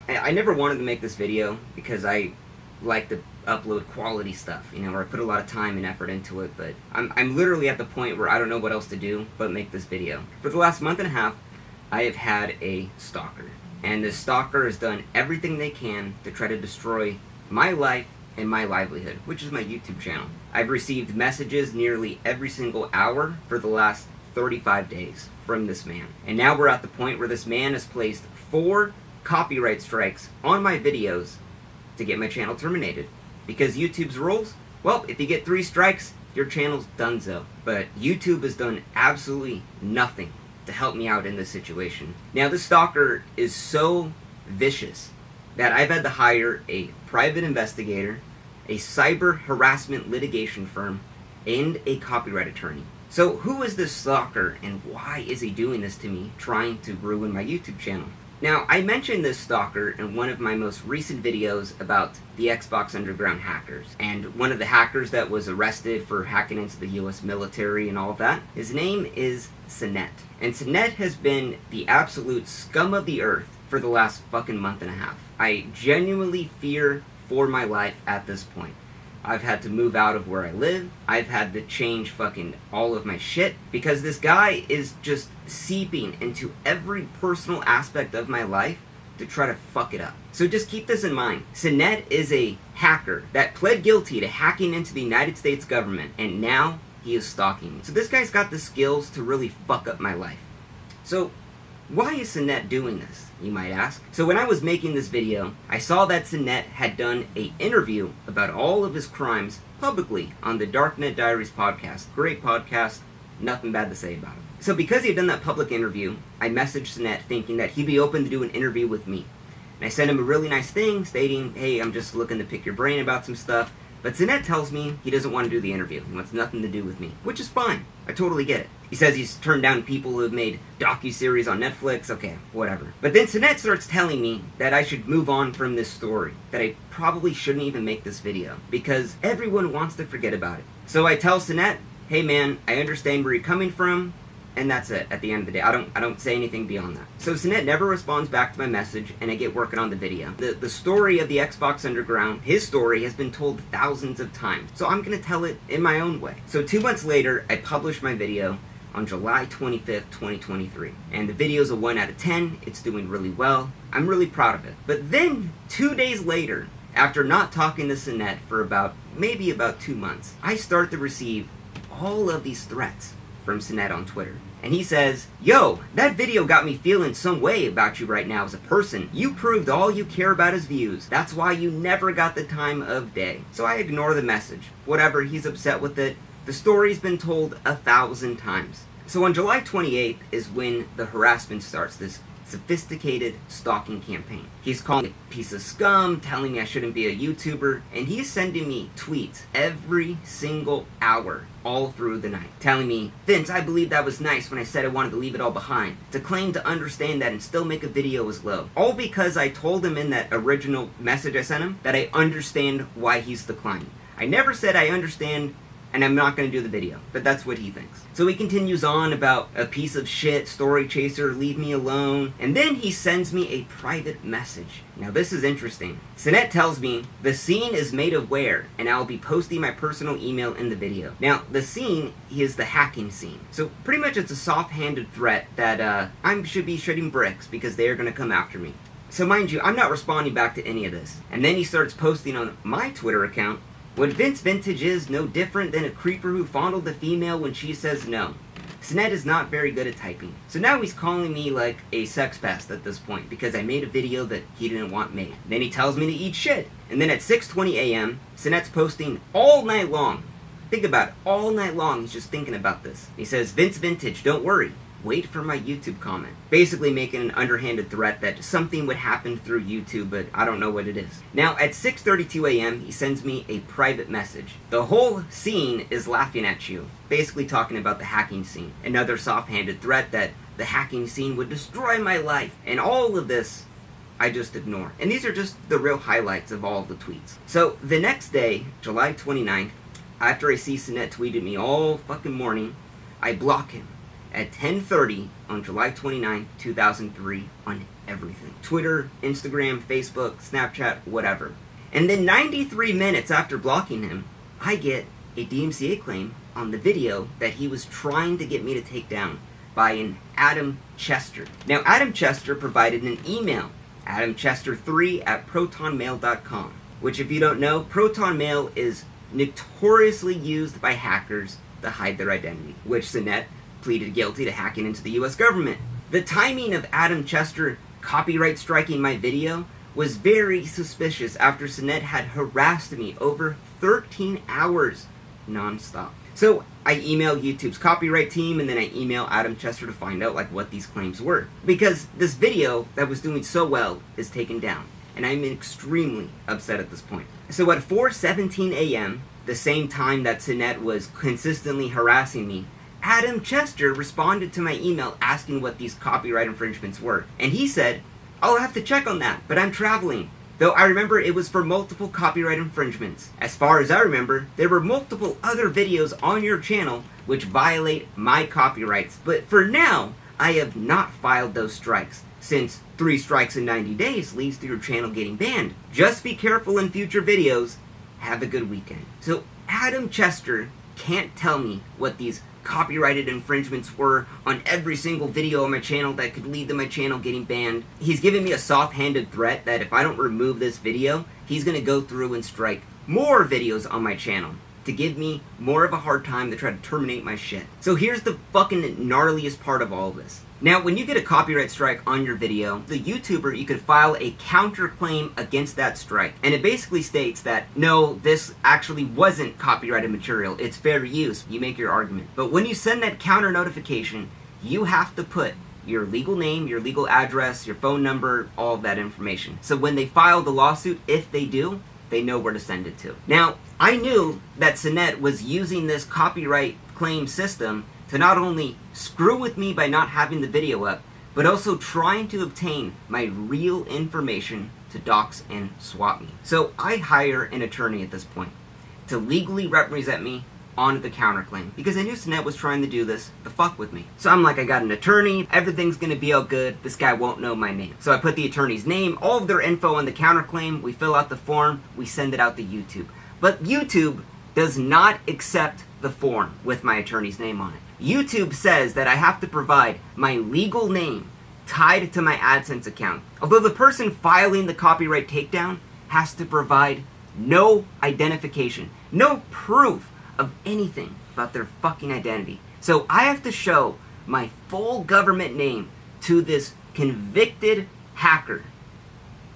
I never wanted to make this video because I like to upload quality stuff, you know, where I put a lot of time and effort into it, but I'm literally at the point where I don't know what else to do but make this video. For the last month and a half, I have had a stalker, and this stalker has done everything they can to try to destroy my life and my livelihood, which is my YouTube channel. I've received messages nearly every single hour for the last 35 days from this man. And now we're at the point where this man has placed 4 copyright strikes on my videos to get my channel terminated. Because YouTube's rules, well, if you get 3 strikes, your channel's donezo. But YouTube has done absolutely nothing to help me out in this situation. Now, this stalker is so vicious that I've had to hire a private investigator, a cyber harassment litigation firm, and a copyright attorney. So who is this stalker and why is he doing this to me, trying to ruin my YouTube channel? Now, I mentioned this stalker in one of my most recent videos about the Xbox Underground hackers. And one of the hackers that was arrested for hacking into the US military and all of that, his name is Sinet. And Sinet has been the absolute scum of the earth for the last fucking month and a half. I genuinely fear for my life at this point. I've had to move out of where I live. I've had to change fucking all of my shit because this guy is just seeping into every personal aspect of my life to try to fuck it up. So just keep this in mind. Sinet is a hacker that pled guilty to hacking into the United States government, and now he is stalking me. So this guy's got the skills to really fuck up my life. So why is Sinet doing this, you might ask? So when I was making this video, I saw that Sinet had done an interview about all of his crimes publicly on the Darknet Diaries podcast. Great podcast, nothing bad to say about it. So because he had done that public interview, I messaged Sinet thinking that he'd be open to do an interview with me. And I sent him a really nice thing stating, hey, I'm just looking to pick your brain about some stuff. But Sinet tells me he doesn't want to do the interview. He wants nothing to do with me, which is fine. I totally get it. He says he's turned down people who have made docuseries on Netflix. Okay, whatever. But then Sinet starts telling me that I should move on from this story, that I probably shouldn't even make this video, because everyone wants to forget about it. So I tell Sinet, hey man, I understand where you're coming from, and that's it at the end of the day. I don't say anything beyond that. So Sinet never responds back to my message, and I get working on the video. The story of the Xbox Underground, his story, has been told thousands of times, so I'm gonna tell it in my own way. So 2 months later, I published my video on July 25th, 2023. And the video's a 1 out of 10. It's doing really well. I'm really proud of it. But then, 2 days later, after not talking to Sinet for maybe about 2 months, I start to receive all of these threats from Sinet on Twitter. And he says, yo, that video got me feeling some way about you right now as a person. You proved all you care about is views. That's why you never got the time of day. So I ignore the message. Whatever, he's upset with it. The story's been told 1,000 times. So on July 28th is when the harassment starts, this sophisticated stalking campaign. He's calling me a piece of scum, telling me I shouldn't be a YouTuber, and he's sending me tweets every single hour, all through the night, telling me, Vince, I believe that was nice when I said I wanted to leave it all behind. To claim to understand that and still make a video is low. All because I told him in that original message I sent him that I understand why he's declining. I never said I understand and I'm not going to do the video, but that's what he thinks. So he continues on about a piece of shit, story chaser, leave me alone, and then he sends me a private message. Now this is interesting. Sinet tells me, the scene is made of where, and I'll be posting my personal email in the video. Now, the scene is the hacking scene. So pretty much it's a soft-handed threat that I should be shooting bricks because they are going to come after me. So mind you, I'm not responding back to any of this. And then he starts posting on my Twitter account, what Vince Vintage is no different than a creeper who fondled the female when she says no. Sinet is not very good at typing. So now he's calling me like a sex pest at this point because I made a video that he didn't want made. Then he tells me to eat shit. And then at 6:20 a.m., Sinet's posting all night long. Think about it, all night long he's just thinking about this. He says, Vince Vintage, don't worry. Wait for my YouTube comment. Basically making an underhanded threat that something would happen through YouTube, but I don't know what it is. Now, at 6:32 a.m., he sends me a private message. The whole scene is laughing at you. Basically talking about the hacking scene. Another soft-handed threat that the hacking scene would destroy my life. And all of this, I just ignore. And these are just the real highlights of all of the tweets. So, the next day, July 29th, after I see Sinet tweeted me all fucking morning, I block him. at 10:30 on July 29, 2003 on everything. Twitter, Instagram, Facebook, Snapchat, whatever. And then 93 minutes after blocking him, I get a DMCA claim on the video that he was trying to get me to take down by an Adam Chester. Now, Adam Chester provided an email, adamchester3@protonmail.com, which, if you don't know, Proton Mail is notoriously used by hackers to hide their identity, which Sinet pleaded guilty to hacking into the US government. The timing of Adam Chester copyright striking my video was very suspicious after Sinet had harassed me over 13 hours non-stop. So I email YouTube's copyright team, and then I email Adam Chester to find out what these claims were. Because this video that was doing so well is taken down, and I'm extremely upset at this point. So at 4:17 a.m., the same time that Sinet was consistently harassing me, Adam Chester responded to my email asking what these copyright infringements were. And he said, "I'll have to check on that, but I'm traveling." Though I remember it was for multiple copyright infringements. As far as I remember, there were multiple other videos on your channel which violate my copyrights. But for now, I have not filed those strikes, since 3 strikes in 90 days leads to your channel getting banned. Just be careful in future videos. Have a good weekend. So Adam Chester can't tell me what these copyrighted infringements were on every single video on my channel that could lead to my channel getting banned. He's giving me a soft-handed threat that if I don't remove this video, he's going to go through and strike more videos on my channel to give me more of a hard time to try to terminate my shit. So here's the fucking gnarliest part of all of this. Now, when you get a copyright strike on your video, the YouTuber, you could file a counterclaim against that strike. And it basically states that, no, this actually wasn't copyrighted material. It's fair use. You make your argument. But when you send that counter notification, you have to put your legal name, your legal address, your phone number, all of that information. So when they file the lawsuit, if they do, they know where to send it to. Now, I knew that Sinet was using this copyright claim system to not only screw with me by not having the video up, but also trying to obtain my real information to dox and swap me. So I hire an attorney at this point to legally represent me on the counterclaim, because I knew Sinet was trying to do this to fuck with me. So I'm like, I got an attorney, everything's gonna be all good, this guy won't know my name. So I put the attorney's name, all of their info on the counterclaim, we fill out the form, we send it out to YouTube. But YouTube does not accept the form with my attorney's name on it. YouTube says that I have to provide my legal name tied to my AdSense account, although the person filing the copyright takedown has to provide no identification, no proof of anything about their fucking identity. So I have to show my full government name to this convicted hacker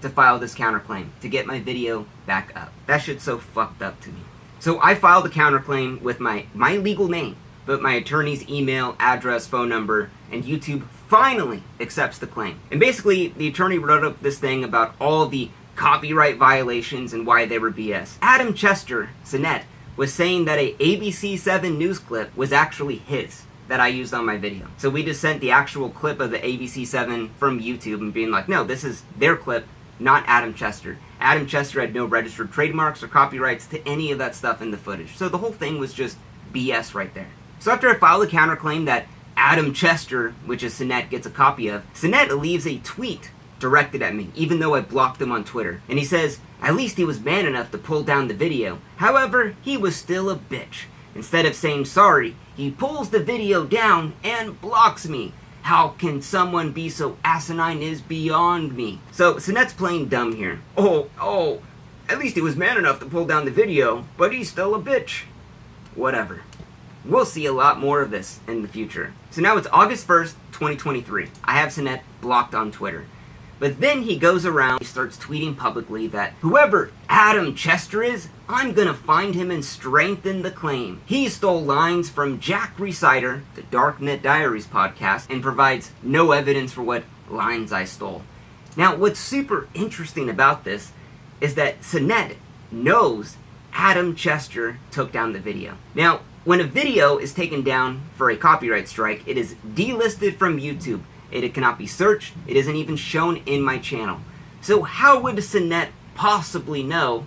to file this counterclaim, to get my video back up. That shit's so fucked up to me. So I filed the counterclaim with my legal name, but my attorney's email, address, phone number, and YouTube finally accepts the claim. And basically, the attorney wrote up this thing about all the copyright violations and why they were BS. Adam Chester, Sinet, was saying that a ABC7 news clip was actually his, that I used on my video. So we just sent the actual clip of the ABC7 from YouTube and being like, no, this is their clip, not Adam Chester. Adam Chester had no registered trademarks or copyrights to any of that stuff in the footage. So the whole thing was just BS right there. So after I filed a counterclaim that Adam Chester, which is Sinet, gets a copy of, Sinet leaves a tweet directed at me, even though I blocked him on Twitter. And he says, at least he was man enough to pull down the video. However, he was still a bitch. Instead of saying sorry, he pulls the video down and blocks me. How can someone be so asinine is beyond me. So Sinet's playing dumb here. Oh, at least he was man enough to pull down the video, but he's still a bitch. Whatever. We'll see a lot more of this in the future. So now it's August 1st, 2023. I have Sinet blocked on Twitter. But then he goes around, he starts tweeting publicly that whoever Adam Chester is, I'm gonna find him and strengthen the claim. He stole lines from Jack Resider, the Darknet Diaries podcast, and provides no evidence for what lines I stole. Now, what's super interesting about this is that Sinet knows Adam Chester took down the video. Now, when a video is taken down for a copyright strike, it is delisted from YouTube. It cannot be searched. It isn't even shown in my channel. So how would Sinet possibly know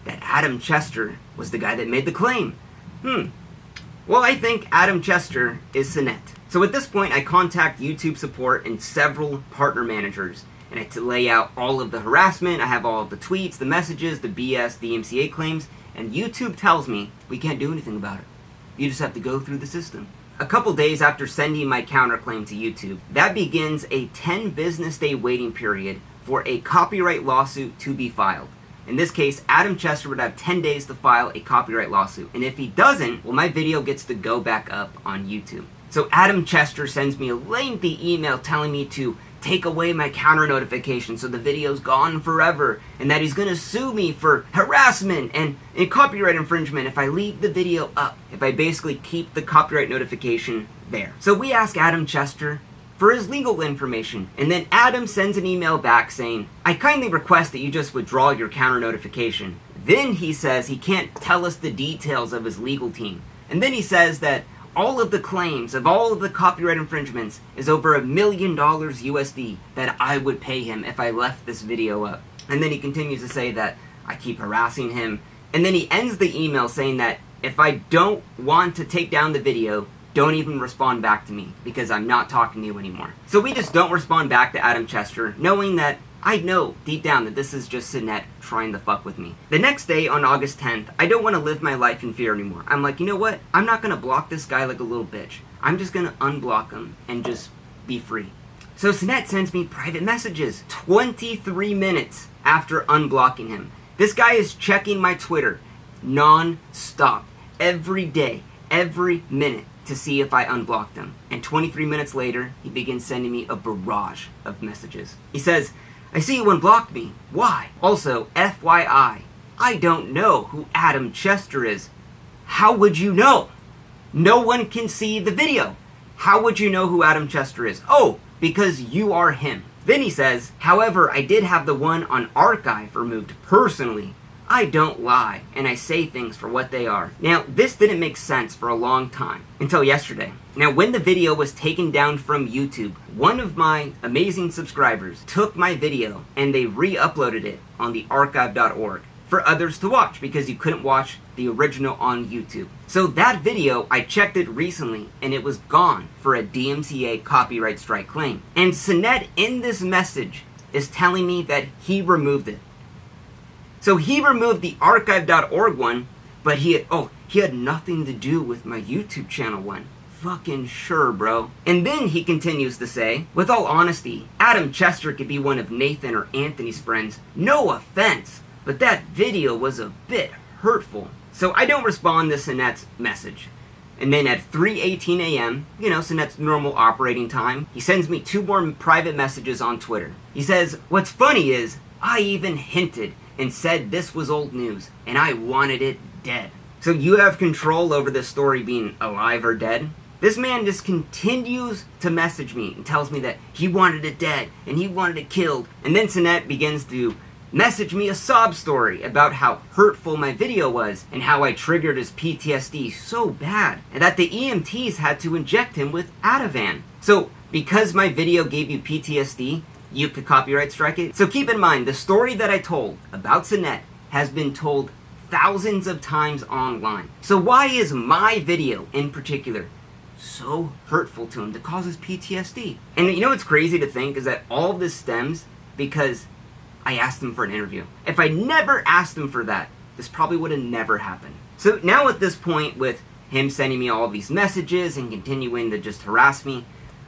that Adam Chester was the guy that made the claim? Well, I think Adam Chester is Sinet. So at this point, I contact YouTube support and several partner managers, and I lay out all of the harassment. I have all of the tweets, the messages, the BS, the DMCA claims, and YouTube tells me we can't do anything about it. You just have to go through the system. A couple days after sending my counterclaim to YouTube, that begins a 10 business day waiting period for a copyright lawsuit to be filed. In this case, Adam Chester would have 10 days to file a copyright lawsuit. And if he doesn't, well, my video gets to go back up on YouTube. So Adam Chester sends me a lengthy email telling me to take away my counter notification so the video's gone forever, and that he's gonna sue me for harassment and copyright infringement if I leave the video up, if I basically keep the copyright notification there. So we ask Adam Chester for his legal information, and then Adam sends an email back saying, I kindly request that you just withdraw your counter notification. Then he says he can't tell us the details of his legal team. And then he says that all of the claims of all of the copyright infringements is over $1 million USD that I would pay him if I left this video up. And then he continues to say that I keep harassing him. And then he ends the email saying that if I don't want to take down the video, don't even respond back to me because I'm not talking to you anymore. So we just don't respond back to Adam Chester, knowing that I know deep down that this is just Sinette trying to fuck with me. The next day, on August 10th, I don't want to live my life in fear anymore. I'm like, you know what? I'm not going to block this guy like a little bitch. I'm just going to unblock him and just be free. So Sinette sends me private messages 23 minutes after unblocking him. This guy is checking my Twitter non-stop, every day, every minute, to see if I unblocked him. And 23 minutes later, he begins sending me a barrage of messages. He says, I see you unblocked me. Why? Also, FYI, I don't know who Adam Chester is. How would you know? No one can see the video. How would you know who Adam Chester is? Oh, because you are him. Then he says, however, I did have the one on archive removed personally. I don't lie, and I say things for what they are. Now, this didn't make sense for a long time, until yesterday. Now, when the video was taken down from YouTube, one of my amazing subscribers took my video and they re-uploaded it on the archive.org for others to watch because you couldn't watch the original on YouTube. So that video, I checked it recently and it was gone for a DMCA copyright strike claim. And Sinette in this message is telling me that he removed it. So he removed the archive.org one, but he had nothing to do with my YouTube channel one. Fucking sure, bro. And then he continues to say, with all honesty, Adam Chester could be one of Nathan or Anthony's friends. No offense, but that video was a bit hurtful. So I don't respond to Sinette's message. And then at 3:18 a.m., Sinette's normal operating time, he sends me 2 more private messages on Twitter. He says, what's funny is, I even hinted and said this was old news, and I wanted it dead. So you have control over this story being alive or dead? This man just continues to message me and tells me that he wanted it dead, and he wanted it killed. And then Sinette begins to message me a sob story about how hurtful my video was, and how I triggered his PTSD so bad, and that the EMTs had to inject him with Ativan. So, because my video gave you PTSD, you could copyright strike it. So keep in mind, the story that I told about Sinette has been told thousands of times online. So why is my video in particular so hurtful to him to cause his PTSD? And you know what's crazy to think is that all of this stems because I asked him for an interview. If I never asked him for that, this probably would have never happened. So now at this point, with him sending me all these messages and continuing to just harass me,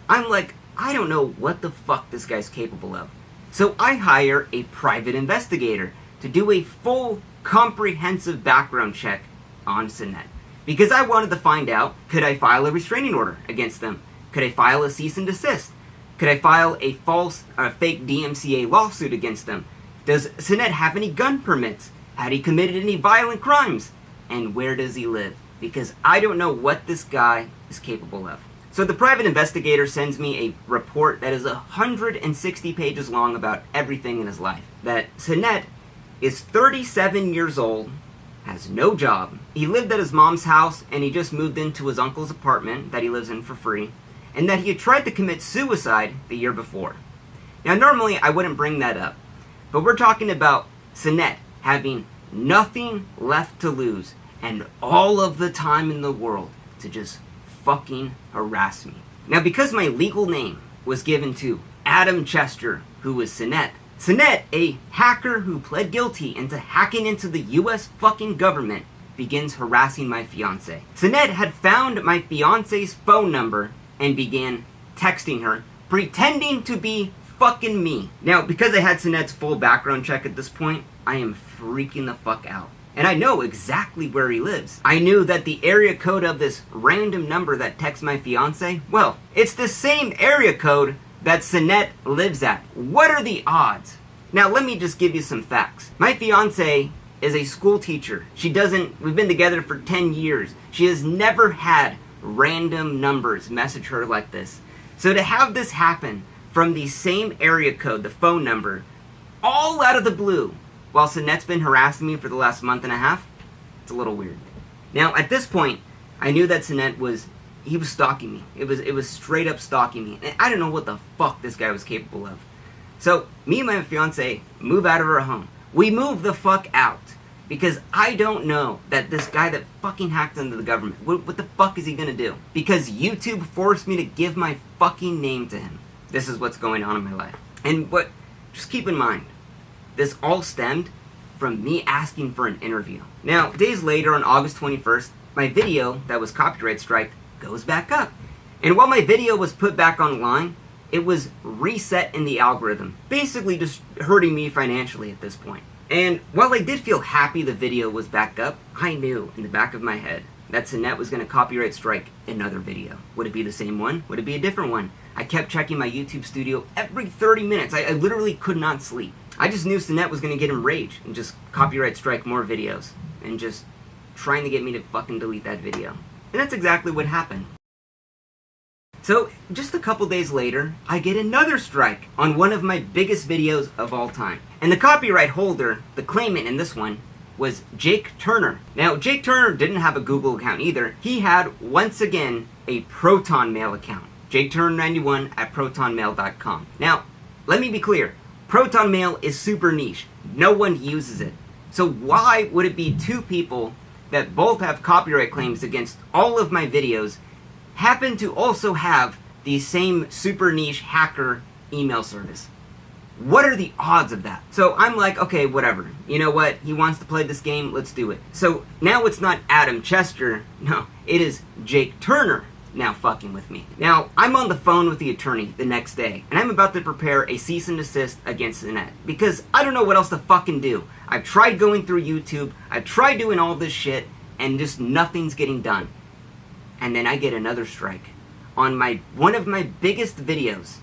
I'm like, I don't know what the fuck this guy's capable of. So I hire a private investigator to do a full, comprehensive background check on Sinette. Because I wanted to find out, could I file a restraining order against them? Could I file a cease and desist? Could I file a fake DMCA lawsuit against them? Does Sinette have any gun permits? Had he committed any violent crimes? And where does he live? Because I don't know what this guy is capable of. So the private investigator sends me a report that is 160 pages long about everything in his life. That Sinette is 37 years old, has no job. He lived at his mom's house and he just moved into his uncle's apartment that he lives in for free. And that he had tried to commit suicide the year before. Now normally I wouldn't bring that up. But we're talking about Sinette having nothing left to lose and all of the time in the world to just fucking harass me. Now, because my legal name was given to Adam Chester, who was Sinette, a hacker who pled guilty into hacking into the US fucking government, begins harassing my fiancé. Sinette had found my fiancé's phone number and began texting her, pretending to be fucking me. Now, because I had Sinette's full background check at this point, I am freaking the fuck out. And I know exactly where he lives. I knew that the area code of this random number that texts my fiancé, well, it's the same area code that Sinette lives at. What are the odds? Now, let me just give you some facts. My fiancé is a school teacher. We've been together for 10 years. She has never had random numbers message her like this. So to have this happen from the same area code, the phone number, all out of the blue, while Sinette's been harassing me for the last month and a half, it's a little weird. Now, at this point, I knew that Sinette was stalking me. It was straight up stalking me. And I don't know what the fuck this guy was capable of. So, me and my fiancé move out of our home. We move the fuck out. Because I don't know that this guy that fucking hacked into the government, what the fuck is he gonna do? Because YouTube forced me to give my fucking name to him. This is what's going on in my life. And just keep in mind, this all stemmed from me asking for an interview. Now, days later, on August 21st, my video that was copyright striked goes back up. And while my video was put back online, it was reset in the algorithm, basically just hurting me financially at this point. And while I did feel happy the video was back up, I knew in the back of my head that Sinette was going to copyright strike another video. Would it be the same one? Would it be a different one? I kept checking my YouTube studio every 30 minutes. I literally could not sleep. I just knew Sinette was going to get enraged and just copyright strike more videos and just trying to get me to fucking delete that video. And that's exactly what happened. So, just a couple days later, I get another strike on one of my biggest videos of all time. And the copyright holder, the claimant in this one, was Jake Turner. Now, Jake Turner didn't have a Google account either. He had, once again, a Proton Mail account. JakeTurner91 at ProtonMail.com. Now, let me be clear. Proton Mail is super niche. No one uses it. So why would it be two people that both have copyright claims against all of my videos happen to also have the same super niche hacker email service? What are the odds of that? So I'm like, okay, whatever. You know what? He wants to play this game. Let's do it. So now it's not Adam Chester. No, it is Jake Turner now fucking with me. Now, I'm on the phone with the attorney the next day, and I'm about to prepare a cease and desist against Sinette, because I don't know what else to fucking do. I've tried going through YouTube, I've tried doing all this shit, and just nothing's getting done. And then I get another strike on one of my biggest videos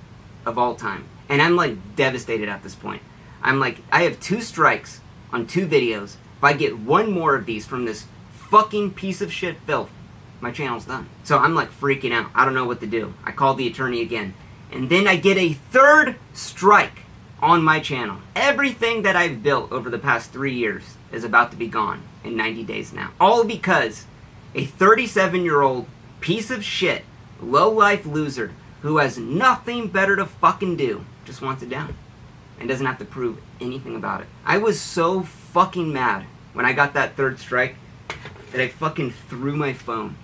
of all time. And I'm like devastated at this point. I'm like, I have 2 strikes on 2 videos. If I get one more of these from this fucking piece of shit filth, my channel's done. So I'm like freaking out. I don't know what to do. I called the attorney again. And then I get a 3rd strike on my channel. Everything that I've built over the past 3 years is about to be gone in 90 days now. All because a 37-year-old piece of shit, low-life loser who has nothing better to fucking do just wants it down and doesn't have to prove anything about it. I was so fucking mad when I got that 3rd strike that I fucking threw my phone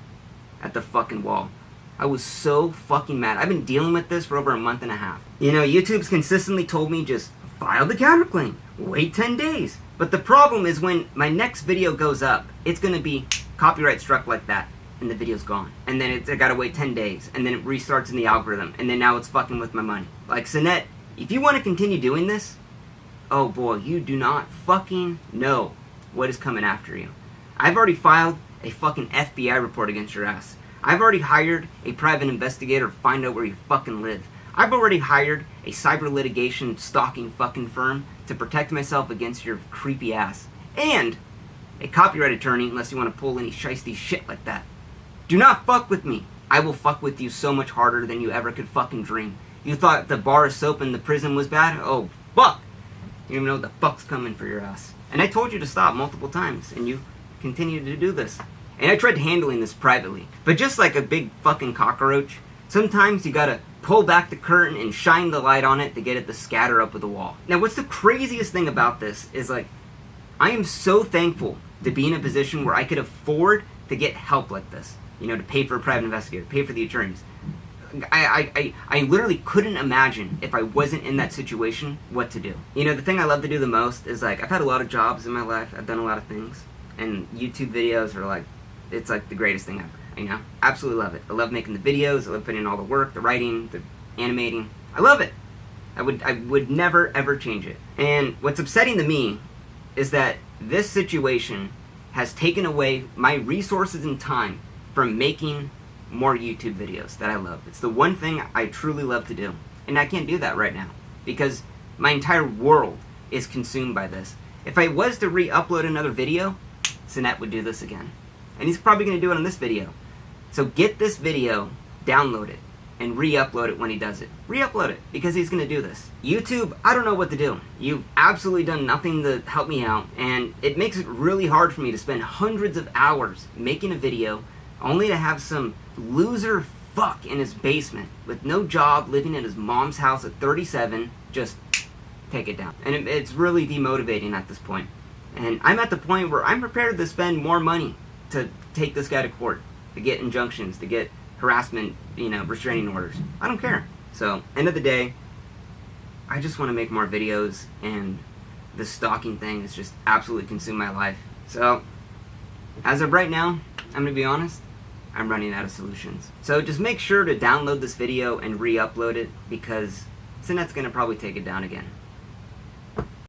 at the fucking wall. I was so fucking mad. I've been dealing with this for over a month and a half. You know, YouTube's consistently told me just file the counterclaim, wait 10 days. But the problem is when my next video goes up, it's gonna be copyright struck like that, and the video's gone. And then I gotta wait 10 days, and then it restarts in the algorithm, and then now it's fucking with my money. Like, Sinette, if you want to continue doing this, oh boy, you do not fucking know what is coming after you. I've already filed a fucking FBI report against your ass. I've already hired a private investigator to find out where you fucking live. I've already hired a cyber litigation stalking fucking firm to protect myself against your creepy ass. And a copyright attorney, unless you want to pull any shiesty shit like that. Do not fuck with me. I will fuck with you so much harder than you ever could fucking dream. You thought the bar of soap in the prison was bad? Oh, fuck! You don't even know what the fuck's coming for your ass. And I told you to stop multiple times, and you continue to do this. And I tried handling this privately. But just like a big fucking cockroach, sometimes you gotta pull back the curtain and shine the light on it to get it to scatter up with the wall. Now, what's the craziest thing about this is, like, I am so thankful to be in a position where I could afford to get help like this. You know, to pay for a private investigator, pay for the attorneys. I literally couldn't imagine if I wasn't in that situation what to do. You know, the thing I love to do the most is, like, I've had a lot of jobs in my life, I've done a lot of things, and YouTube videos are like, it's like the greatest thing ever, you know? Absolutely love it. I love making the videos, I love putting in all the work, the writing, the animating. I love it. I would never ever change it. And what's upsetting to me is that this situation has taken away my resources and time from making more YouTube videos that I love. It's the one thing I truly love to do. And I can't do that right now because my entire world is consumed by this. If I was to re-upload another video, Sinet would do this again. And he's probably going to do it on this video. So get this video, download it, and re-upload it when he does it. Re-upload it, because he's going to do this. YouTube, I don't know what to do. You've absolutely done nothing to help me out, and it makes it really hard for me to spend hundreds of hours making a video only to have some loser fuck in his basement with no job, living at his mom's house at 37, just take it down. And it's really demotivating at this point. And I'm at the point where I'm prepared to spend more money to take this guy to court, to get injunctions, to get harassment, you know, restraining orders. I don't care. So, end of the day, I just want to make more videos, and this stalking thing has just absolutely consumed my life. So, as of right now, I'm going to be honest, I'm running out of solutions. So just make sure to download this video and re-upload it, because Sinet's going to probably take it down again.